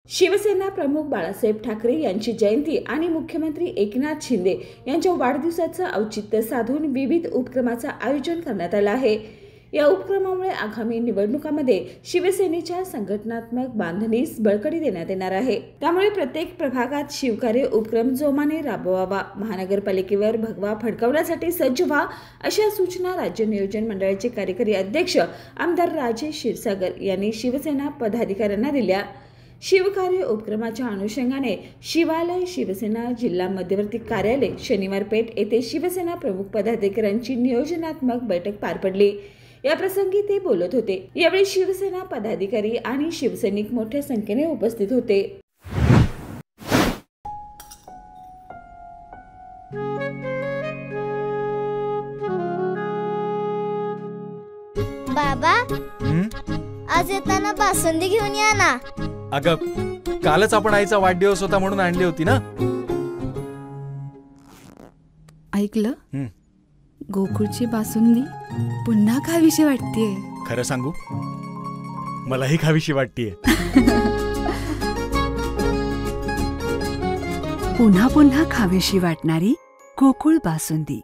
शिवसेना प्रमुख बाळासाहेब ठाकरे यांची जयंती आणि मुख्यमंत्री एकनाथ शिंदे यांच्या वाढदिवसाचं औचित्य साधून विविध उपक्रमाचं आयोजन करण्यात आलं आहे। या उपक्रमामुळे आगामी निवडणुकांमध्ये शिवसेनेच्या संघटनात्मक बांधणीस बळकटी देण्यात येणार आहे। त्यामुळे प्रत्येक प्रभागात शिवकार्य उपक्रम जोमाने राबवावा, महानगरपालिकेवर भगवा फडकवण्यासाठी सज्ज व्हा, अशा सूचना राज्य नियोजन मंडळाचे कार्यकारी अध्यक्ष आमदार राजेश क्षीरसागर यांनी शिवसेना पदाधिकाऱ्यांना दिल्या। शिवकार्य उपक्रमाच्या अनुषंगाने शिवालय शिवसेना जिल्हा मध्यवर्ती कार्यालय शनिवार पेठ येथे शिवसेना प्रमुख पदाधिकाऱ्यांची नियोजनात्मक बैठक पार पडली। या प्रसंगी ते बोलत होते। यावेळी शिवसेना पदाधिकारी आणि शिवसैनिक मोठ्या संख्येने उपस्थित होते। बाबा, आज येताना बासुंदी घेऊन या ना। अगं, कालच आपण आईचा वाढदिवस होता म्हणून आणली होती ना। ऐकलं, गोकुळची बासुंदी पुन्हा खावीशी वाटतेय। खरं सांगू, मलाही खावीशी वाटतेय। पुन्हा पुन्हा खावीशी वाटणारी गोकुळ बासुंदी।